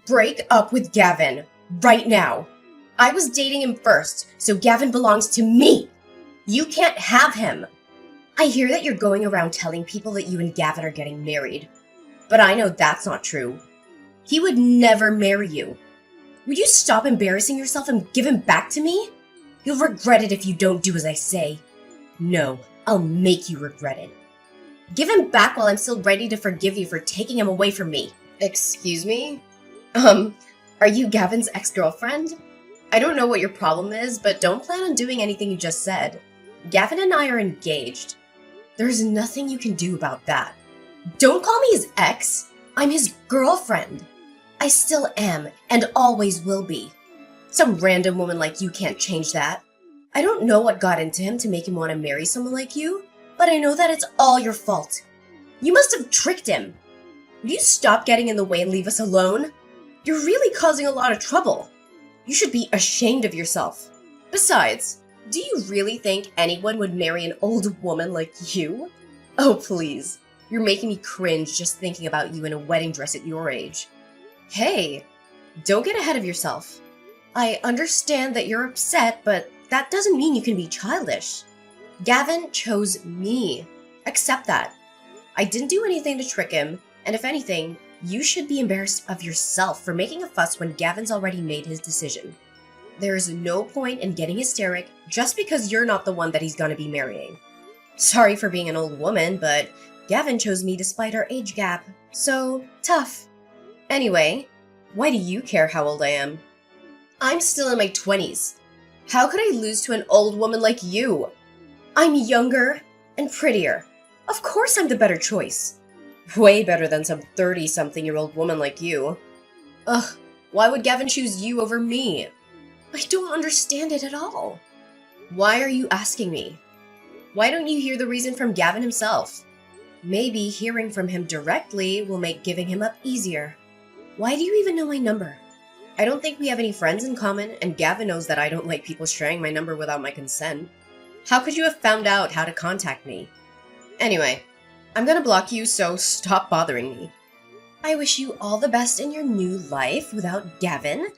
Break up with Gavin. Right now. I was dating him first, so Gavin belongs to me. You can't have him. I hear that you're going around telling people that you and Gavin are getting married. But I know that's not true. He would never marry you. Would you stop embarrassing yourself and give him back to me? You'll regret it if you don't do as I say. No, I'll make you regret it. Give him back while I'm still ready to forgive you for taking him away from me. Excuse me? Are you Gavin's ex-girlfriend? I don't know what your problem is, but don't plan on doing anything you just said. Gavin and I are engaged. There's nothing you can do about that. Don't call me his ex. I'm his girlfriend. I still am, and always will be. Some random woman like you can't change that. I don't know what got into him to make him want to marry someone like you, but I know that it's all your fault. You must have tricked him. Will you stop getting in the way and leave us alone? You're really causing a lot of trouble. You should be ashamed of yourself. Besides, do you really think anyone would marry an old woman like you? Oh, please. You're making me cringe just thinking about you in a wedding dress at your age. Hey, don't get ahead of yourself. I understand that you're upset, but that doesn't mean you can be childish. Gavin chose me. Accept that. I didn't do anything to trick him, and if anything, you should be embarrassed of yourself for making a fuss when Gavin's already made his decision. There is no point in getting hysteric just because you're not the one that he's gonna be marrying. Sorry for being an old woman, but Gavin chose me despite our age gap, so tough. Anyway, why do you care how old I am? I'm still in my 20s. How could I lose to an old woman like you? I'm younger and prettier. Of course I'm the better choice. Way better than some 30-something-year-old woman like you. Ugh, why would Gavin choose you over me? I don't understand it at all. Why are you asking me? Why don't you hear the reason from Gavin himself? Maybe hearing from him directly will make giving him up easier. Why do you even know my number? I don't think we have any friends in common, and Gavin knows that I don't like people sharing my number without my consent. How could you have found out how to contact me? Anyway, I'm gonna block you, so stop bothering me. I wish you all the best in your new life without Gavin.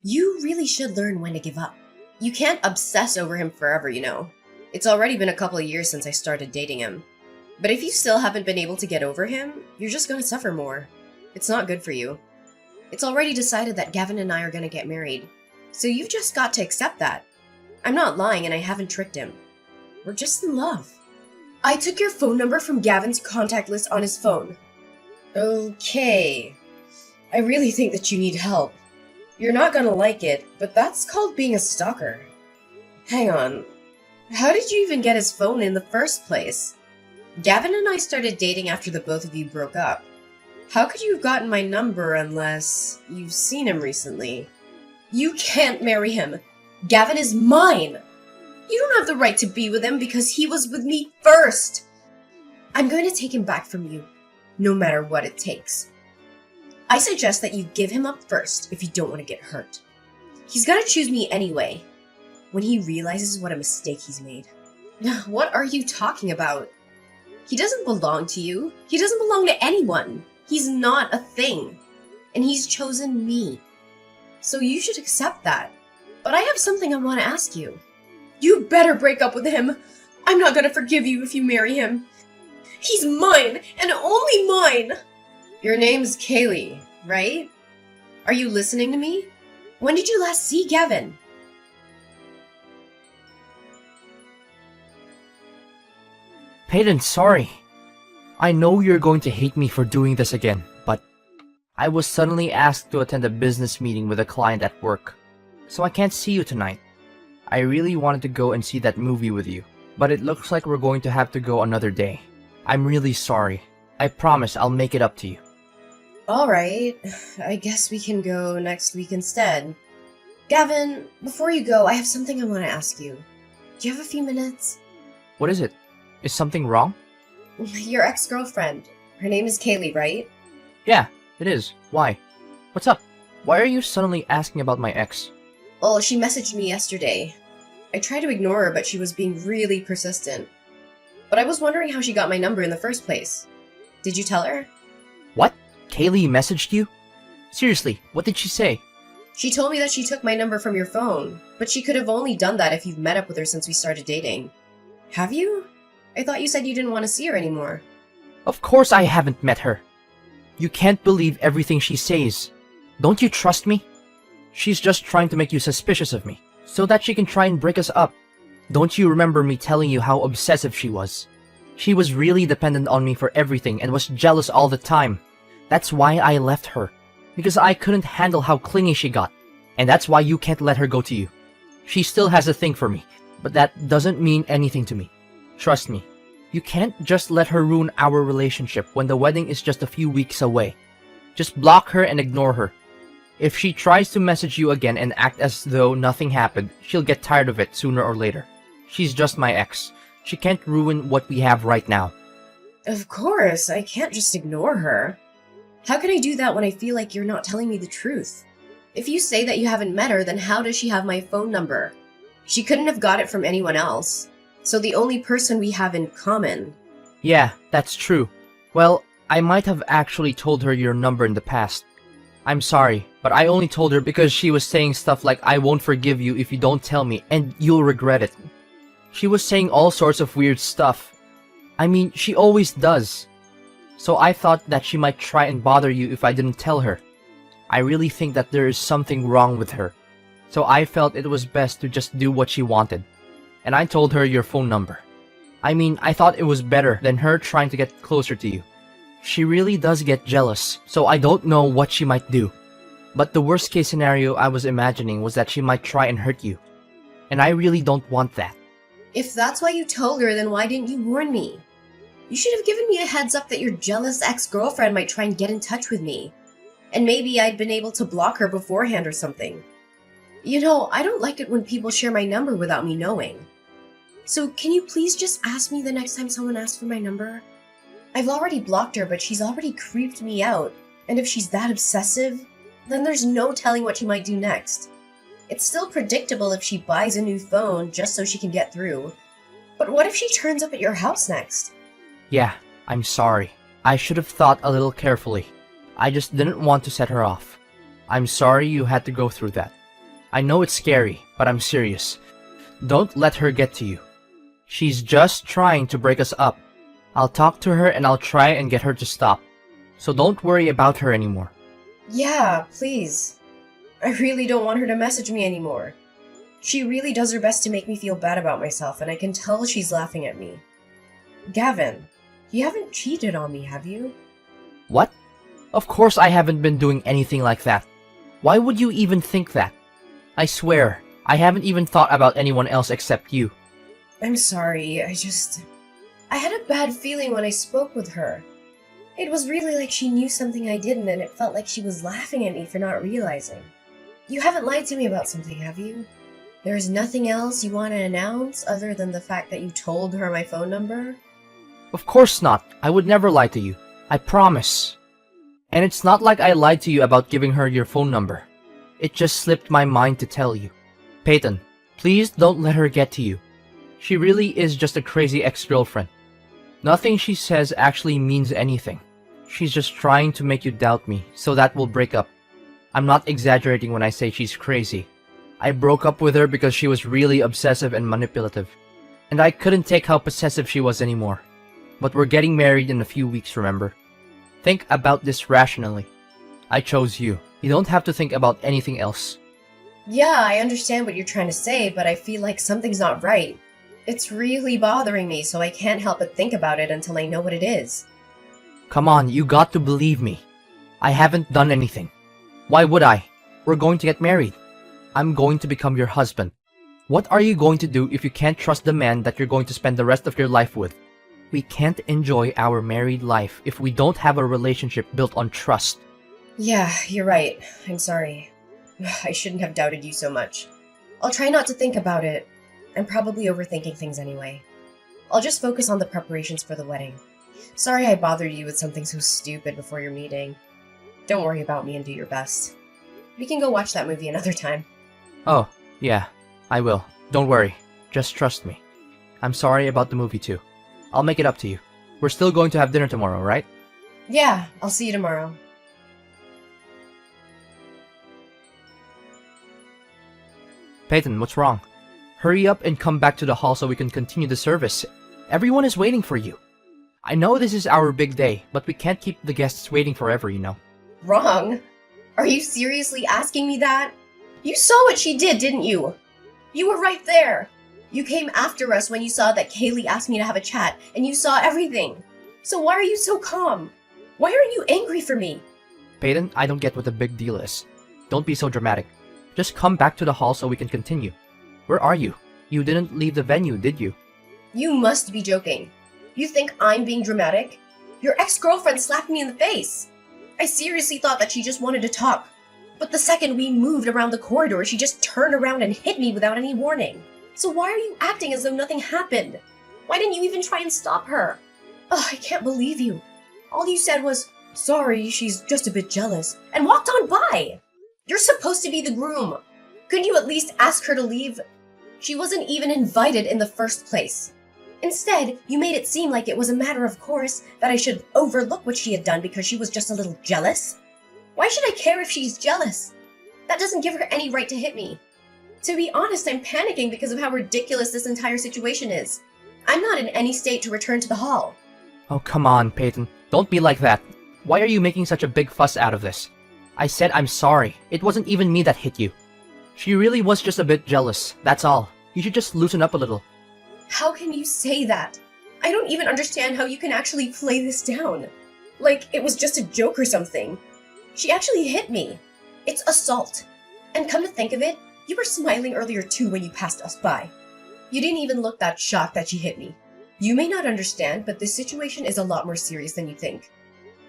You really should learn when to give up. You can't obsess over him forever, you know. It's already been a couple of years since I started dating him. But if you still haven't been able to get over him, you're just gonna suffer more. It's not good for you. It's already decided that Gavin and I are gonna get married. So you've just got to accept that. I'm not lying and I haven't tricked him. We're just in love. I took your phone number from Gavin's contact list on his phone. Okay. I really think that you need help. You're not gonna like it, but that's called being a stalker. Hang on. How did you even get his phone in the first place? Gavin and I started dating after the both of you broke up. How could you have gotten my number unless you've seen him recently? You can't marry him. Gavin is mine. You don't have the right to be with him because he was with me first. I'm going to take him back from you, no matter what it takes. I suggest that you give him up first if you don't want to get hurt. He's gonna choose me anyway, when he realizes what a mistake he's made. What are you talking about? He doesn't belong to you. He doesn't belong to anyone. He's not a thing. And he's chosen me. So you should accept that. But I have something I want to ask you. You better break up with him. I'm not gonna forgive you if you marry him. He's mine, and only mine! Your name's Kaylee, right? Are you listening to me? When did you last see Gavin? Peyton, sorry. I know you're going to hate me for doing this again, but I was suddenly asked to attend a business meeting with a client at work, so I can't see you tonight. I really wanted to go and see that movie with you, but it looks like we're going to have to go another day. I'm really sorry. I promise I'll make it up to you. Alright, I guess we can go next week instead. Gavin, before you go, I have something I want to ask you. Do you have a few minutes? What is it? Is something wrong? Your ex-girlfriend. Her name is Kaylee, right? Yeah, it is. Why? What's up? Why are you suddenly asking about my ex? Well, she messaged me yesterday. I tried to ignore her, but she was being really persistent. But I was wondering how she got my number in the first place. Did you tell her? What? Kaylee messaged you? Seriously, what did she say? She told me that she took my number from your phone, but she could have only done that if you've met up with her since we started dating. Have you? I thought you said you didn't want to see her anymore. Of course I haven't met her. You can't believe everything she says. Don't you trust me? She's just trying to make you suspicious of me, so that she can try and break us up. Don't you remember me telling you how obsessive she was? She was really dependent on me for everything and was jealous all the time. That's why I left her, because I couldn't handle how clingy she got. And that's why you can't let her go to you. She still has a thing for me, but that doesn't mean anything to me. Trust me, you can't just let her ruin our relationship when the wedding is just a few weeks away. Just block her and ignore her. If she tries to message you again and act as though nothing happened, she'll get tired of it sooner or later. She's just my ex. She can't ruin what we have right now. Of course, I can't just ignore her. How can I do that when I feel like you're not telling me the truth? If you say that you haven't met her, then how does she have my phone number? She couldn't have got it from anyone else. So the only person we have in common. Yeah, that's true. Well, I might have actually told her your number in the past. I'm sorry, but I only told her because she was saying stuff like, I won't forgive you if you don't tell me, and you'll regret it. She was saying all sorts of weird stuff. I mean, she always does. So I thought that she might try and bother you if I didn't tell her. I really think that there is something wrong with her. So I felt it was best to just do what she wanted. And I told her your phone number. I mean, I thought it was better than her trying to get closer to you. She really does get jealous, so I don't know what she might do. But the worst case scenario I was imagining was that she might try and hurt you. And I really don't want that. If that's why you told her, then why didn't you warn me? You should have given me a heads up that your jealous ex-girlfriend might try and get in touch with me. And maybe I'd been able to block her beforehand or something. You know, I don't like it when people share my number without me knowing. So can you please just ask me the next time someone asks for my number? I've already blocked her, but she's already creeped me out. And if she's that obsessive, then there's no telling what she might do next. It's still predictable if she buys a new phone just so she can get through. But what if she turns up at your house next? Yeah, I'm sorry. I should have thought a little carefully. I just didn't want to set her off. I'm sorry you had to go through that. I know it's scary, but I'm serious. Don't let her get to you. She's just trying to break us up. I'll talk to her and I'll try and get her to stop. So don't worry about her anymore. Yeah, please. I really don't want her to message me anymore. She really does her best to make me feel bad about myself, and I can tell she's laughing at me. Gavin, you haven't cheated on me, have you? What? Of course I haven't been doing anything like that. Why would you even think that? I swear, I haven't even thought about anyone else except you. I'm sorry, I had a bad feeling when I spoke with her. It was really like she knew something I didn't, and it felt like she was laughing at me for not realizing. You haven't lied to me about something, have you? There's nothing else you want to announce other than the fact that you told her my phone number? Of course not. I would never lie to you. I promise. And it's not like I lied to you about giving her your phone number. It just slipped my mind to tell you. Peyton, please don't let her get to you. She really is just a crazy ex-girlfriend. Nothing she says actually means anything. She's just trying to make you doubt me, so that we'll break up. I'm not exaggerating when I say she's crazy. I broke up with her because she was really obsessive and manipulative. And I couldn't take how possessive she was anymore. But we're getting married in a few weeks, remember? Think about this rationally. I chose you. You don't have to think about anything else. Yeah, I understand what you're trying to say, but I feel like something's not right. It's really bothering me, so I can't help but think about it until I know what it is. Come on, you got to believe me. I haven't done anything. Why would I? We're going to get married. I'm going to become your husband. What are you going to do if you can't trust the man that you're going to spend the rest of your life with? We can't enjoy our married life if we don't have a relationship built on trust. Yeah, you're right. I'm sorry. I shouldn't have doubted you so much. I'll try not to think about it. I'm probably overthinking things anyway. I'll just focus on the preparations for the wedding. Sorry I bothered you with something so stupid before your meeting. Don't worry about me and do your best. We can go watch that movie another time. Oh, yeah, I will. Don't worry. Just trust me. I'm sorry about the movie too. I'll make it up to you. We're still going to have dinner tomorrow, right? Yeah, I'll see you tomorrow. Peyton, what's wrong? Hurry up and come back to the hall so we can continue the service. Everyone is waiting for you. I know this is our big day, but we can't keep the guests waiting forever, you know. Wrong? Are you seriously asking me that? You saw what she did, didn't you? You were right there. You came after us when you saw that Kaylee asked me to have a chat, and you saw everything. So why are you so calm? Why aren't you angry for me? Peyton, I don't get what the big deal is. Don't be so dramatic. Just come back to the hall so we can continue. Where are you? You didn't leave the venue, did you? You must be joking. You think I'm being dramatic? Your ex-girlfriend slapped me in the face. I seriously thought that she just wanted to talk. But the second we moved around the corridor, she just turned around and hit me without any warning. So why are you acting as though nothing happened? Why didn't you even try and stop her? Ugh, I can't believe you. All you said was, sorry, she's just a bit jealous, and walked on by. You're supposed to be the groom. Couldn't you at least ask her to leave? She wasn't even invited in the first place. Instead, you made it seem like it was a matter of course that I should overlook what she had done because she was just a little jealous. Why should I care if she's jealous? That doesn't give her any right to hit me. To be honest, I'm panicking because of how ridiculous this entire situation is. I'm not in any state to return to the hall. Oh, come on, Peyton. Don't be like that. Why are you making such a big fuss out of this? I said I'm sorry. It wasn't even me that hit you. She really was just a bit jealous, that's all. You should just loosen up a little. How can you say that? I don't even understand how you can actually play this down. Like it was just a joke or something. She actually hit me. It's assault. And come to think of it, you were smiling earlier too when you passed us by. You didn't even look that shocked that she hit me. You may not understand, but this situation is a lot more serious than you think.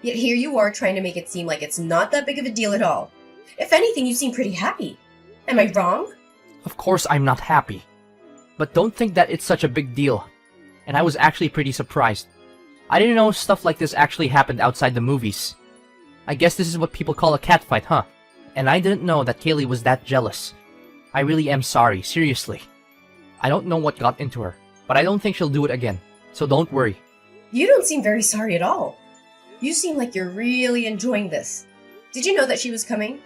Yet here you are trying to make it seem like it's not that big of a deal at all. If anything, you seem pretty happy. Am I wrong? Of course I'm not happy. But don't think that it's such a big deal. And I was actually pretty surprised. I didn't know stuff like this actually happened outside the movies. I guess this is what people call a catfight, huh? And I didn't know that Kaylee was that jealous. I really am sorry, seriously. I don't know what got into her, but I don't think she'll do it again. So don't worry. You don't seem very sorry at all. You seem like you're really enjoying this. Did you know that she was coming?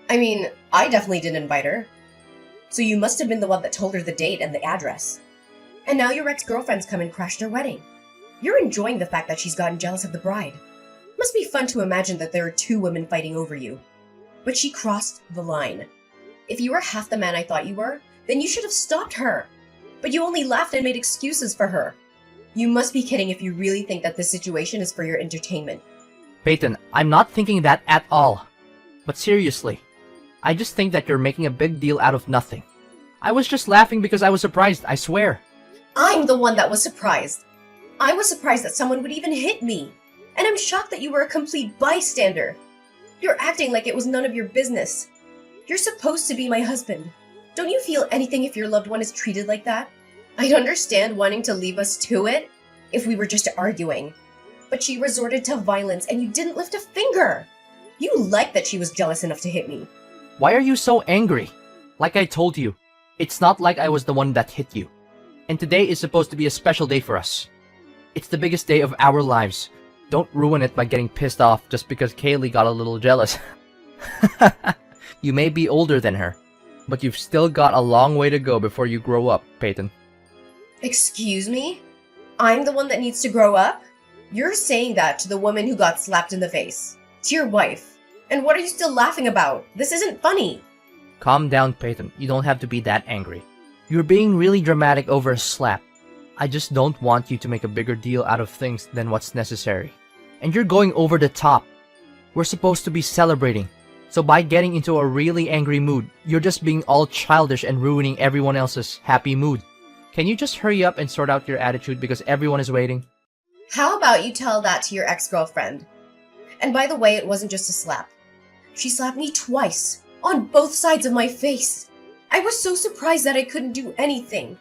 I mean, I definitely didn't invite her. So you must have been the one that told her the date and the address. And now your ex-girlfriend's come and crashed her wedding. You're enjoying the fact that she's gotten jealous of the bride. Must be fun to imagine that there are two women fighting over you. But she crossed the line. If you were half the man I thought you were, then you should have stopped her. But you only laughed and made excuses for her. You must be kidding if you really think that this situation is for your entertainment. Peyton, I'm not thinking that at all. But seriously, I just think that you're making a big deal out of nothing. I was just laughing because I was surprised, I swear. I'm the one that was surprised. I was surprised that someone would even hit me. And I'm shocked that you were a complete bystander. You're acting like it was none of your business. You're supposed to be my husband. Don't you feel anything if your loved one is treated like that? I'd understand wanting to leave us to it if we were just arguing. But she resorted to violence and you didn't lift a finger. You liked that she was jealous enough to hit me. Why are you so angry? Like I told you, it's not like I was the one that hit you. And today is supposed to be a special day for us. It's the biggest day of our lives. Don't ruin it by getting pissed off just because Kaylee got a little jealous. You may be older than her, but you've still got a long way to go before you grow up, Peyton. Excuse me? I'm the one that needs to grow up? You're saying that to the woman who got slapped in the face. To your wife. And what are you still laughing about? This isn't funny. Calm down, Peyton. You don't have to be that angry. You're being really dramatic over a slap. I just don't want you to make a bigger deal out of things than what's necessary. And you're going over the top. We're supposed to be celebrating. So by getting into a really angry mood, you're just being all childish and ruining everyone else's happy mood. Can you just hurry up and sort out your attitude because everyone is waiting? How about you tell that to your ex-girlfriend? And by the way, it wasn't just a slap. She slapped me twice, on both sides of my face. I was so surprised that I couldn't do anything.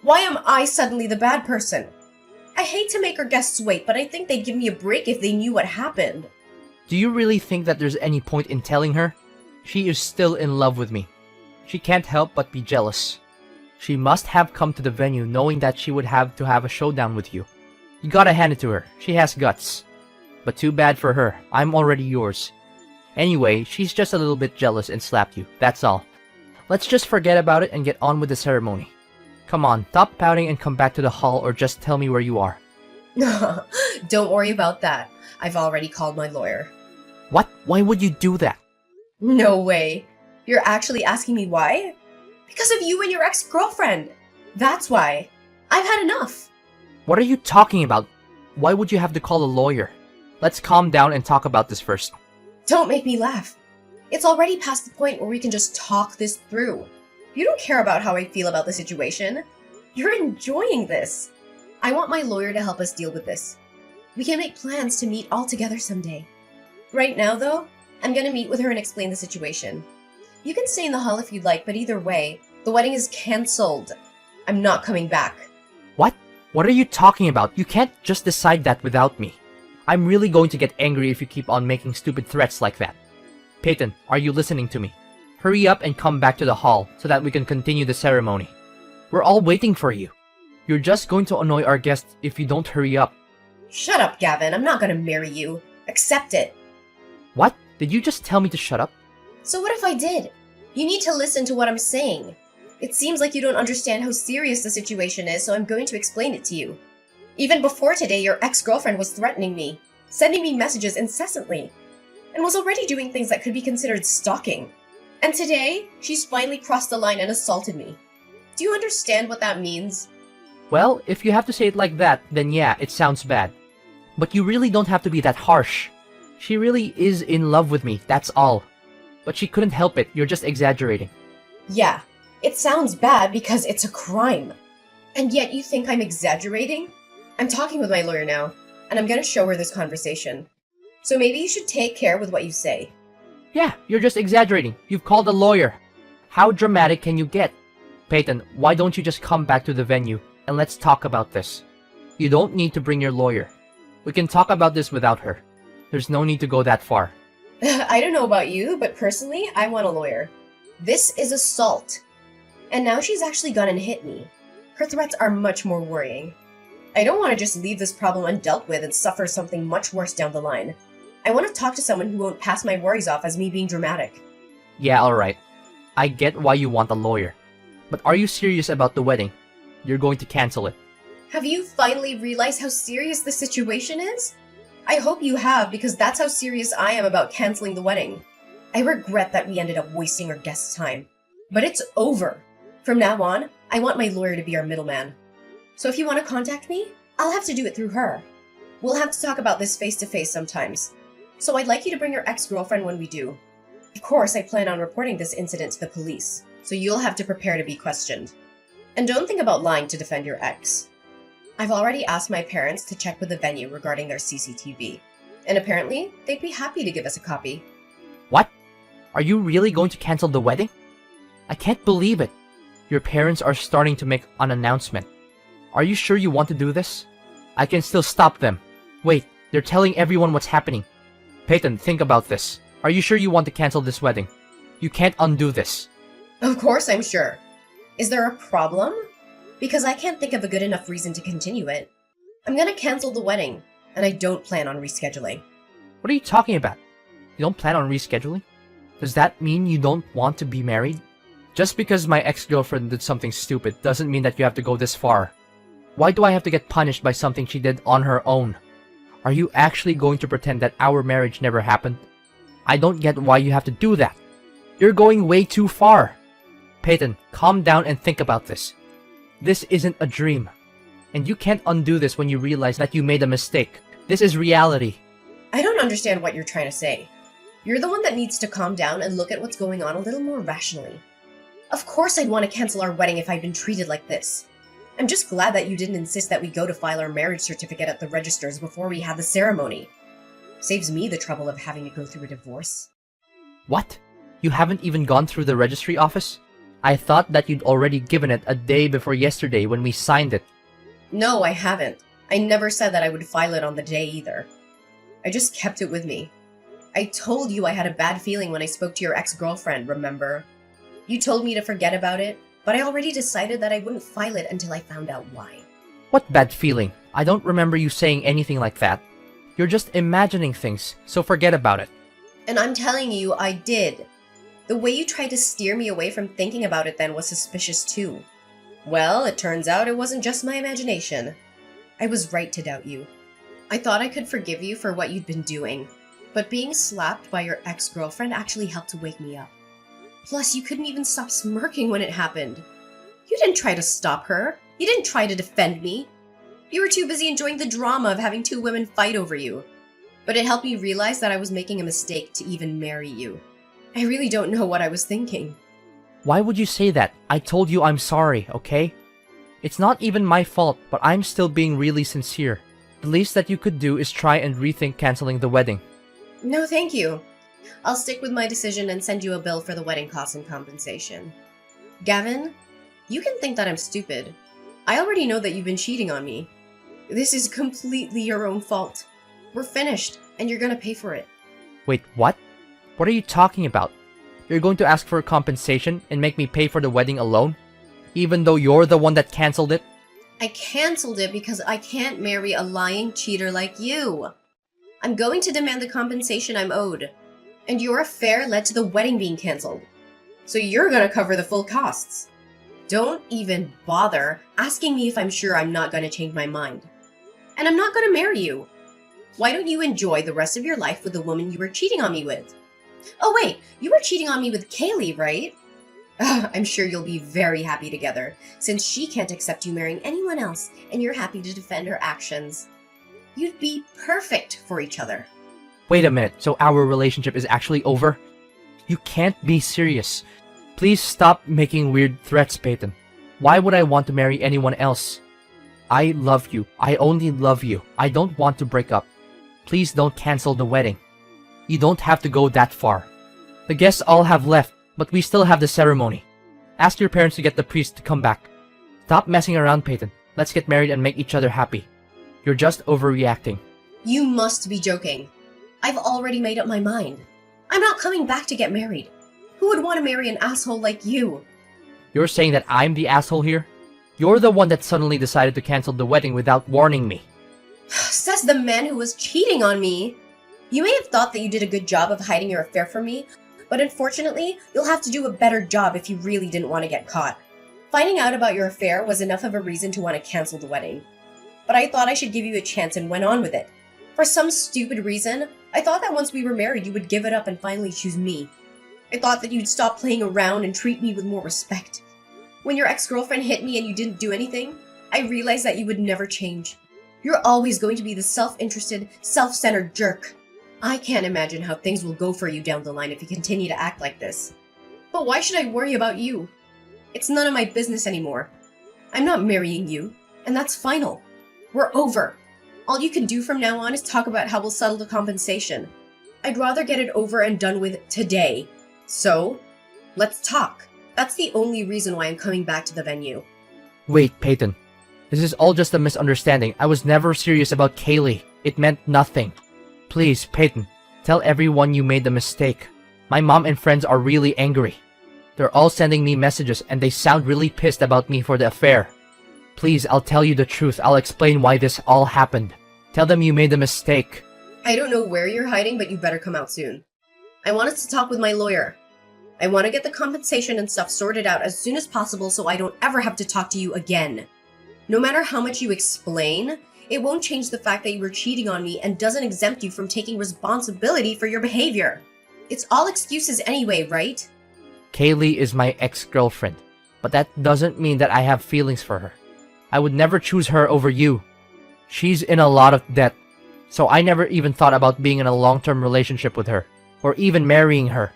Why am I suddenly the bad person? I hate to make our guests wait, but I think they'd give me a break if they knew what happened. Do you really think that there's any point in telling her? She is still in love with me. She can't help but be jealous. She must have come to the venue knowing that she would have to have a showdown with you. You gotta hand it to her. She has guts. But too bad for her. I'm already yours. Anyway, she's just a little bit jealous and slapped you. That's all. Let's just forget about it and get on with the ceremony. Come on, stop pouting and come back to the hall or just tell me where you are. Don't worry about that. I've already called my lawyer. What? Why would you do that? No way. You're actually asking me why? Because of you and your ex-girlfriend. That's why. I've had enough. What are you talking about? Why would you have to call a lawyer? Let's calm down and talk about this first. Don't make me laugh. It's already past the point where we can just talk this through. You don't care about how I feel about the situation. You're enjoying this. I want my lawyer to help us deal with this. We can make plans to meet all together someday. Right now, though, I'm gonna meet with her and explain the situation. You can stay in the hall if you'd like, but either way, the wedding is cancelled. I'm not coming back. What? What are you talking about? You can't just decide that without me. I'm really going to get angry if you keep on making stupid threats like that. Peyton, are you listening to me? Hurry up and come back to the hall so that we can continue the ceremony. We're all waiting for you. You're just going to annoy our guests if you don't hurry up. Shut up, Gavin. I'm not gonna marry you. Accept it. What? Did you just tell me to shut up? So what if I did? You need to listen to what I'm saying. It seems like you don't understand how serious the situation is, so I'm going to explain it to you. Even before today, your ex-girlfriend was threatening me, sending me messages incessantly, and was already doing things that could be considered stalking. And today, she's finally crossed the line and assaulted me. Do you understand what that means? Well, if you have to say it like that, then yeah, it sounds bad. But you really don't have to be that harsh. She really is in love with me, that's all. But she couldn't help it, you're just exaggerating. Yeah, it sounds bad because it's a crime. And yet you think I'm exaggerating? I'm talking with my lawyer now, and I'm gonna show her this conversation. So maybe you should take care with what you say. Yeah, you're just exaggerating. You've called a lawyer. How dramatic can you get? Peyton, why don't you just come back to the venue and let's talk about this? You don't need to bring your lawyer. We can talk about this without her. There's no need to go that far. I don't know about you, but personally, I want a lawyer. This is assault. And now she's actually gone and hit me. Her threats are much more worrying. I don't want to just leave this problem undealt with and suffer something much worse down the line. I want to talk to someone who won't pass my worries off as me being dramatic. Yeah, alright. I get why you want a lawyer. But are you serious about the wedding? You're going to cancel it. Have you finally realized how serious the situation is? I hope you have, because that's how serious I am about canceling the wedding. I regret that we ended up wasting our guests' time. But it's over. From now on, I want my lawyer to be our middleman. So if you want to contact me, I'll have to do it through her. We'll have to talk about this face-to-face sometimes. So I'd like you to bring your ex-girlfriend when we do. Of course, I plan on reporting this incident to the police, so you'll have to prepare to be questioned. And don't think about lying to defend your ex. I've already asked my parents to check with the venue regarding their CCTV, and apparently, they'd be happy to give us a copy. What? Are you really going to cancel the wedding? I can't believe it. Your parents are starting to make an announcement. Are you sure you want to do this? I can still stop them. Wait, they're telling everyone what's happening. Peyton, think about this. Are you sure you want to cancel this wedding? You can't undo this. Of course I'm sure. Is there a problem? Because I can't think of a good enough reason to continue it. I'm gonna cancel the wedding, and I don't plan on rescheduling. What are you talking about? You don't plan on rescheduling? Does that mean you don't want to be married? Just because my ex-girlfriend did something stupid doesn't mean that you have to go this far. Why do I have to get punished by something she did on her own? Are you actually going to pretend that our marriage never happened? I don't get why you have to do that. You're going way too far. Peyton, calm down and think about this. This isn't a dream. And you can't undo this when you realize that you made a mistake. This is reality. I don't understand what you're trying to say. You're the one that needs to calm down and look at what's going on a little more rationally. Of course I'd want to cancel our wedding if I'd been treated like this. I'm just glad that you didn't insist that we go to file our marriage certificate at the registers before we had the ceremony. Saves me the trouble of having to go through a divorce. What? You haven't even gone through the registry office? I thought that you'd already given it a day before yesterday when we signed it. No, I haven't. I never said that I would file it on the day either. I just kept it with me. I told you I had a bad feeling when I spoke to your ex-girlfriend, remember? You told me to forget about it, but I already decided that I wouldn't file it until I found out why. What bad feeling? I don't remember you saying anything like that. You're just imagining things, so forget about it. And I'm telling you, I did. The way you tried to steer me away from thinking about it then was suspicious too. Well, it turns out it wasn't just my imagination. I was right to doubt you. I thought I could forgive you for what you'd been doing, but being slapped by your ex-girlfriend actually helped to wake me up. Plus, you couldn't even stop smirking when it happened. You didn't try to stop her. You didn't try to defend me. You were too busy enjoying the drama of having two women fight over you. But it helped me realize that I was making a mistake to even marry you. I really don't know what I was thinking. Why would you say that? I told you I'm sorry, okay? It's not even my fault, but I'm still being really sincere. The least that you could do is try and rethink canceling the wedding. No, thank you. I'll stick with my decision and send you a bill for the wedding costs and compensation. Gavin, you can think that I'm stupid. I already know that you've been cheating on me. This is completely your own fault. We're finished, and you're gonna pay for it. Wait, what? What are you talking about? You're going to ask for compensation and make me pay for the wedding alone? Even though you're the one that canceled it? I canceled it because I can't marry a lying cheater like you. I'm going to demand the compensation I'm owed. And your affair led to the wedding being canceled. So you're gonna cover the full costs. Don't even bother asking me if I'm sure I'm not gonna change my mind. And I'm not gonna marry you. Why don't you enjoy the rest of your life with the woman you were cheating on me with? Oh wait, you were cheating on me with Kaylee, right? I'm sure you'll be very happy together, since she can't accept you marrying anyone else and you're happy to defend her actions. You'd be perfect for each other. Wait a minute, so our relationship is actually over? You can't be serious. Please stop making weird threats, Peyton. Why would I want to marry anyone else? I love you. I only love you. I don't want to break up. Please don't cancel the wedding. You don't have to go that far. The guests all have left, but we still have the ceremony. Ask your parents to get the priest to come back. Stop messing around, Peyton. Let's get married and make each other happy. You're just overreacting. You must be joking. I've already made up my mind. I'm not coming back to get married. Who would want to marry an asshole like you? You're saying that I'm the asshole here? You're the one that suddenly decided to cancel the wedding without warning me. Says the man who was cheating on me. You may have thought that you did a good job of hiding your affair from me, but unfortunately, you'll have to do a better job if you really didn't want to get caught. Finding out about your affair was enough of a reason to want to cancel the wedding. But I thought I should give you a chance and went on with it. For some stupid reason, I thought that once we were married, you would give it up and finally choose me. I thought that you'd stop playing around and treat me with more respect. When your ex-girlfriend hit me and you didn't do anything, I realized that you would never change. You're always going to be the self-interested, self-centered jerk. I can't imagine how things will go for you down the line if you continue to act like this. But why should I worry about you? It's none of my business anymore. I'm not marrying you, and that's final. We're over. All you can do from now on is talk about how we'll settle the compensation. I'd rather get it over and done with today. So, let's talk. That's the only reason why I'm coming back to the venue. Wait, Peyton. This is all just a misunderstanding. I was never serious about Kaylee. It meant nothing. Please, Peyton, tell everyone you made the mistake. My mom and friends are really angry. They're all sending me messages and they sound really pissed about me for the affair. Please, I'll tell you the truth. I'll explain why this all happened. Tell them you made the mistake. I don't know where you're hiding, but you better come out soon. I wanted to talk with my lawyer. I want to get the compensation and stuff sorted out as soon as possible so I don't ever have to talk to you again. No matter how much you explain, it won't change the fact that you were cheating on me and doesn't exempt you from taking responsibility for your behavior. It's all excuses anyway, right? Kaylee is my ex-girlfriend, but that doesn't mean that I have feelings for her. I would never choose her over you. She's in a lot of debt, so I never even thought about being in a long-term relationship with her, or even marrying her.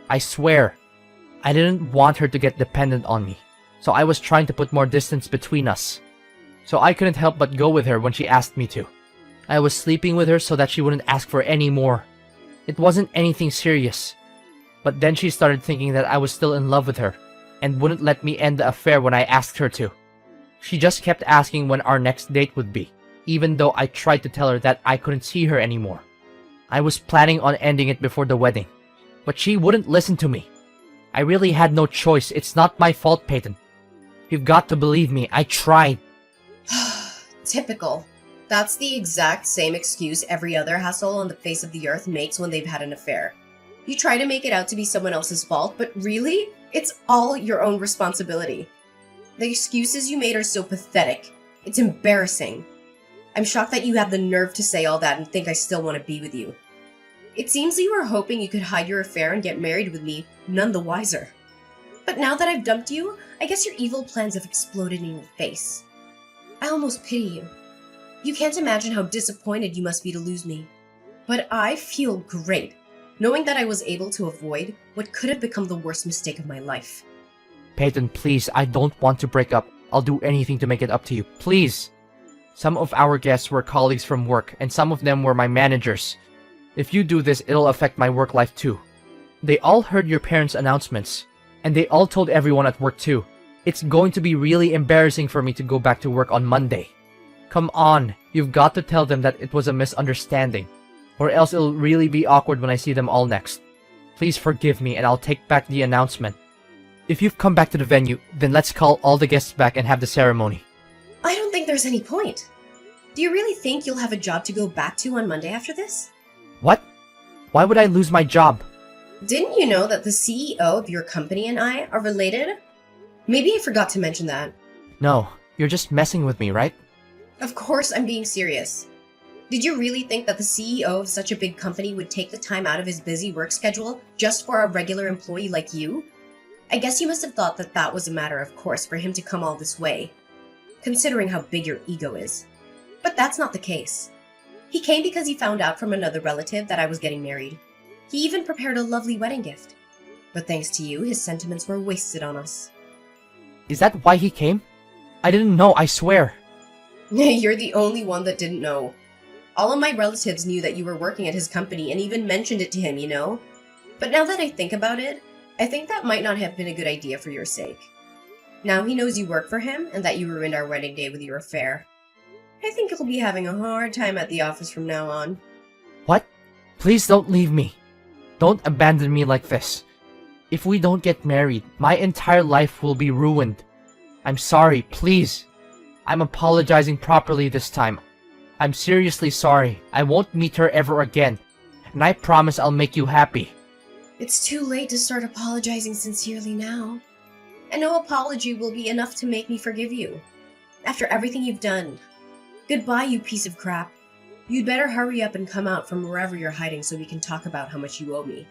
I swear, I didn't want her to get dependent on me, so I was trying to put more distance between us. So I couldn't help but go with her when she asked me to. I was sleeping with her so that she wouldn't ask for any more. It wasn't anything serious. But then she started thinking that I was still in love with her, and wouldn't let me end the affair when I asked her to. She just kept asking when our next date would be, even though I tried to tell her that I couldn't see her anymore. I was planning on ending it before the wedding, but she wouldn't listen to me. I really had no choice. It's not my fault, Peyton. You've got to believe me. I tried. Typical. That's the exact same excuse every other asshole on the face of the earth makes when they've had an affair. You try to make it out to be someone else's fault, but really, it's all your own responsibility. The excuses you made are so pathetic. It's embarrassing. I'm shocked that you have the nerve to say all that and think I still want to be with you. It seems that you were hoping you could hide your affair and get married with me, none the wiser. But now that I've dumped you, I guess your evil plans have exploded in your face. I almost pity you. You can't imagine how disappointed you must be to lose me. But I feel great, knowing that I was able to avoid what could have become the worst mistake of my life. Peyton, please, I don't want to break up. I'll do anything to make it up to you. Please. Some of our guests were colleagues from work, and some of them were my managers. If you do this, it'll affect my work life too. They all heard your parents' announcements, and they all told everyone at work too. It's going to be really embarrassing for me to go back to work on Monday. Come on, you've got to tell them that it was a misunderstanding, or else it'll really be awkward when I see them all next. Please forgive me and I'll take back the announcement. If you've come back to the venue, then let's call all the guests back and have the ceremony. I don't think there's any point. Do you really think you'll have a job to go back to on Monday after this? What? Why would I lose my job? Didn't you know that the CEO of your company and I are related? Maybe I forgot to mention that. No, you're just messing with me, right? Of course I'm being serious. Did you really think that the CEO of such a big company would take the time out of his busy work schedule just for a regular employee like you? I guess you must have thought that that was a matter of course for him to come all this way, considering how big your ego is. But that's not the case. He came because he found out from another relative that I was getting married. He even prepared a lovely wedding gift. But thanks to you, his sentiments were wasted on us. Is that why he came? I didn't know, I swear. You're the only one that didn't know. All of my relatives knew that you were working at his company and even mentioned it to him, you know? But now that I think about it, I think that might not have been a good idea for your sake. Now he knows you work for him and that you ruined our wedding day with your affair. I think he'll be having a hard time at the office from now on. What? Please don't leave me. Don't abandon me like this. If we don't get married, my entire life will be ruined. I'm sorry, please. I'm apologizing properly this time. I'm seriously sorry. I won't meet her ever again. And I promise I'll make you happy. It's too late to start apologizing sincerely now. And no apology will be enough to make me forgive you. After everything you've done. Goodbye, you piece of crap. You'd better hurry up and come out from wherever you're hiding so we can talk about how much you owe me.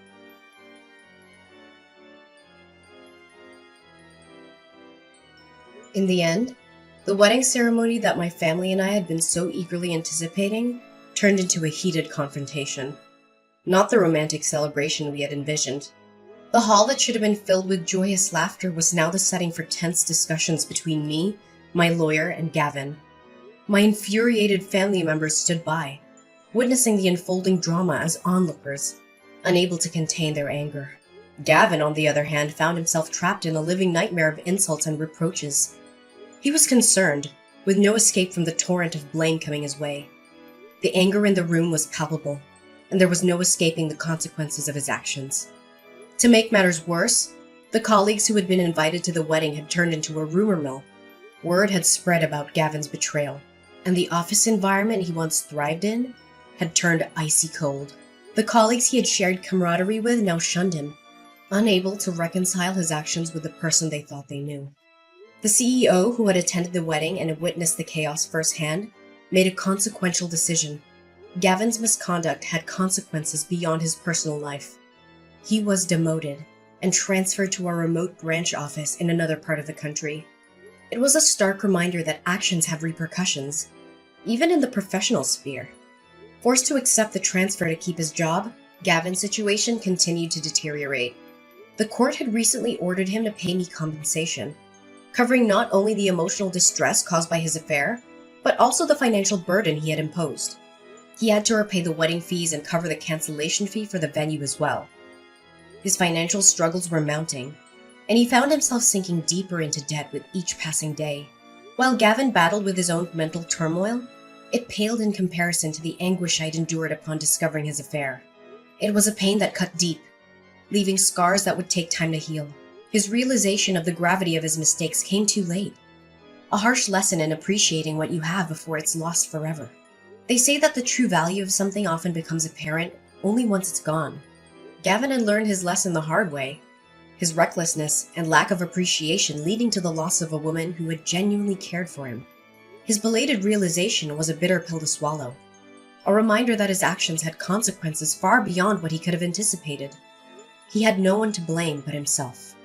In the end, the wedding ceremony that my family and I had been so eagerly anticipating turned into a heated confrontation. Not the romantic celebration we had envisioned. The hall that should have been filled with joyous laughter was now the setting for tense discussions between me, my lawyer, and Gavin. My infuriated family members stood by, witnessing the unfolding drama as onlookers, unable to contain their anger. Gavin, on the other hand, found himself trapped in a living nightmare of insults and reproaches. He was concerned, with no escape from the torrent of blame coming his way. The anger in the room was palpable, and there was no escaping the consequences of his actions. To make matters worse, the colleagues who had been invited to the wedding had turned into a rumor mill. Word had spread about Gavin's betrayal, and the office environment he once thrived in had turned icy cold. The colleagues he had shared camaraderie with now shunned him, unable to reconcile his actions with the person they thought they knew. The CEO, who had attended the wedding and had witnessed the chaos firsthand, made a consequential decision. Gavin's misconduct had consequences beyond his personal life. He was demoted and transferred to a remote branch office in another part of the country. It was a stark reminder that actions have repercussions, even in the professional sphere. Forced to accept the transfer to keep his job, Gavin's situation continued to deteriorate. The court had recently ordered him to pay me compensation, covering not only the emotional distress caused by his affair, but also the financial burden he had imposed. He had to repay the wedding fees and cover the cancellation fee for the venue as well. His financial struggles were mounting, and he found himself sinking deeper into debt with each passing day. While Gavin battled with his own mental turmoil, it paled in comparison to the anguish I'd endured upon discovering his affair. It was a pain that cut deep, leaving scars that would take time to heal. His realization of the gravity of his mistakes came too late. A harsh lesson in appreciating what you have before it's lost forever. They say that the true value of something often becomes apparent only once it's gone. Gavin had learned his lesson the hard way, his recklessness and lack of appreciation leading to the loss of a woman who had genuinely cared for him. His belated realization was a bitter pill to swallow, a reminder that his actions had consequences far beyond what he could have anticipated. He had no one to blame but himself.